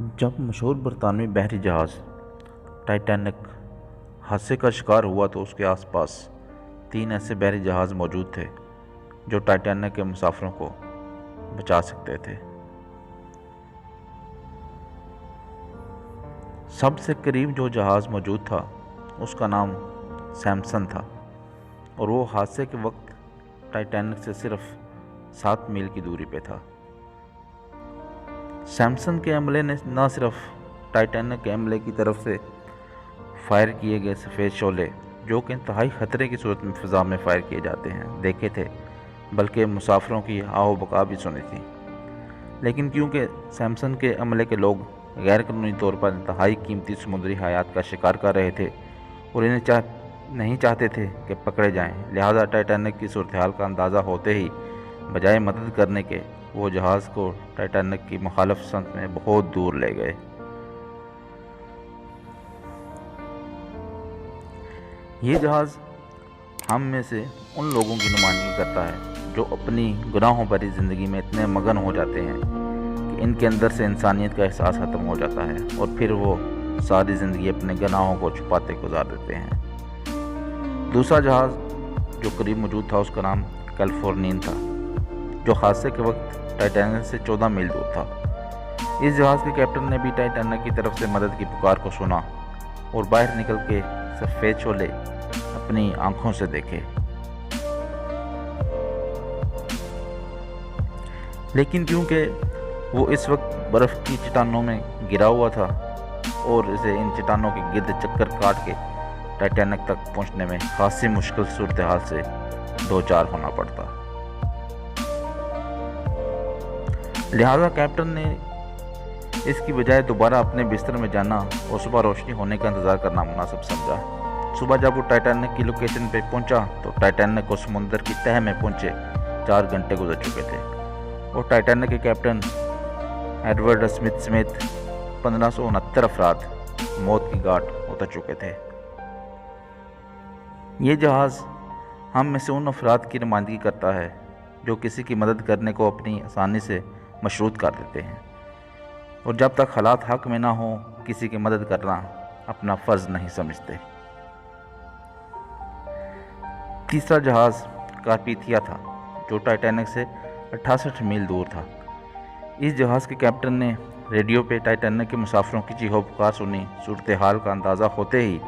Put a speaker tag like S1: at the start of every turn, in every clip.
S1: جب مشہور برطانوی بحری جہاز ٹائٹینک حادثے کا شکار ہوا تو اس کے آس پاس 3 ایسے بحری جہاز موجود تھے جو ٹائٹینک کے مسافروں کو بچا سکتے تھے۔ سب سے قریب جو جہاز موجود تھا اس کا نام سیمپسن تھا اور وہ حادثے کے وقت ٹائٹینک سے صرف 7 میل کی دوری پہ تھا۔ سیمپسن کے عملے نے نہ صرف ٹائٹینک کے عملے کی طرف سے فائر کیے گئے سفید شعلے جو کہ انتہائی خطرے کی صورت میں فضا میں فائر کیے جاتے ہیں دیکھے تھے، بلکہ مسافروں کی آہ و بکا بھی سنی تھی۔ لیکن کیونکہ سیمپسن کے عملے کے لوگ غیر قانونی طور پر انتہائی قیمتی سمندری حیات کا شکار کر رہے تھے اور انہیں نہیں چاہتے تھے کہ پکڑے جائیں، لہذا ٹائٹینک کی صورتحال کا اندازہ ہوتے ہی بجائے مدد کرنے کے وہ جہاز کو ٹائٹینک کی مخالف سمت میں بہت دور لے گئے۔ یہ جہاز ہم میں سے ان لوگوں کی نمائندگی کرتا ہے جو اپنی گناہوں بھری زندگی میں اتنے مگن ہو جاتے ہیں کہ ان کے اندر سے انسانیت کا احساس ختم ہو جاتا ہے اور پھر وہ ساری زندگی اپنے گناہوں کو چھپاتے گزار دیتے ہیں۔ دوسرا جہاز جو قریب موجود تھا اس کا نام کیلیفورنین تھا، جو حادثے کے وقت ٹائٹینک سے 14 میل دور تھا۔ اس جہاز کے کیپٹن نے بھی ٹائٹینک کی طرف سے مدد کی پکار کو سنا اور باہر نکل کے سفید شعلے اپنی آنکھوں سے دیکھے، لیکن کیونکہ وہ اس وقت برف کی چٹانوں میں گرا ہوا تھا اور اسے ان چٹانوں کے گرد چکر کاٹ کے ٹائٹینک تک پہنچنے میں خاصی مشکل صورتحال سے دوچار ہونا پڑتا، لہذا کیپٹن نے اس کی بجائے دوبارہ اپنے بستر میں جانا اور صبح روشنی ہونے کا انتظار کرنا مناسب سمجھا۔ صبح جب وہ ٹائٹینک کی لوکیشن پہ پہنچا تو ٹائٹینک کو سمندر کی تہہ میں پہنچے 4 گھنٹے گزر چکے تھے اور ٹائٹینک کے کیپٹن ایڈورڈ اسمتھ سمیت 1569 افراد موت کی گھاٹ اتر چکے تھے۔ یہ جہاز ہم میں سے ان افراد کی نمائندگی کرتا ہے جو کسی کی مدد کرنے کو اپنی آسانی سے مشروط کر دیتے ہیں اور جب تک حالات حق میں نہ ہوں کسی کی مدد کرنا اپنا فرض نہیں سمجھتے۔ تیسرا جہاز کارپیتھیا تھا جو ٹائٹینک سے 68 میل دور تھا۔ اس جہاز کے کیپٹن نے ریڈیو پہ ٹائٹینک کے مسافروں کی چیخو پکار سنی۔ صورتحال کا اندازہ ہوتے ہی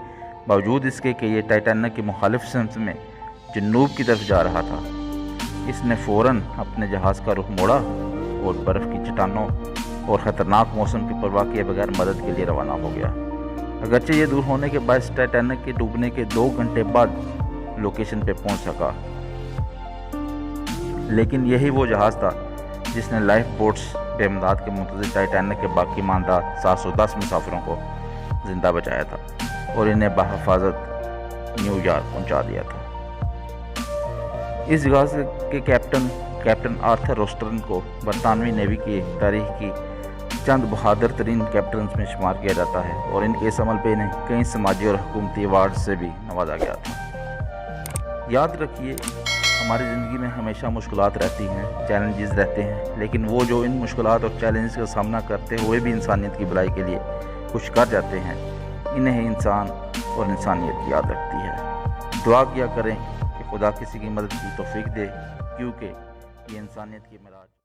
S1: باوجود اس کے کہ یہ ٹائٹینک کی مخالف سمت میں جنوب کی طرف جا رہا تھا، اس نے فوراً اپنے جہاز کا رخ موڑا اور برف کی چٹانوں اور خطرناک موسم کی پرواہ کیے بغیر مدد کے لیے روانہ ہو گیا۔ اگرچہ یہ دور ہونے کے باعث ٹائٹینک کے ڈوبنے کے 2 گھنٹے بعد لوکیشن پہ پہنچ سکا، لیکن یہی وہ جہاز تھا جس نے لائف بوٹس بے امداد کے منتظر ٹائٹینک کے باقی ماندہ 710 مسافروں کو زندہ بچایا تھا اور انہیں بحفاظت نیو یارک پہنچا دیا تھا۔ اس جہاز کے کیپٹن آرتھر روسٹرن کو برطانوی نیوی کی تاریخ کی چند بہادر ترین کیپٹنز میں شمار کیا جاتا ہے اور ان کے اس عمل پہ انہیں کئی سماجی اور حکومتی ایوارڈ سے بھی نوازا گیا تھا۔ یاد رکھیے، ہماری زندگی میں ہمیشہ مشکلات رہتی ہیں، چیلنجز رہتے ہیں، لیکن وہ جو ان مشکلات اور چیلنجز کا سامنا کرتے ہوئے بھی انسانیت کی بھلائی کے لیے کچھ کر جاتے ہیں، انہیں انسان اور انسانیت یاد رکھتی ہے۔ دعا کیا کریں کہ خدا کسی کی مدد کی توفیق دے، کیونکہ یہ انسانیت کی معراج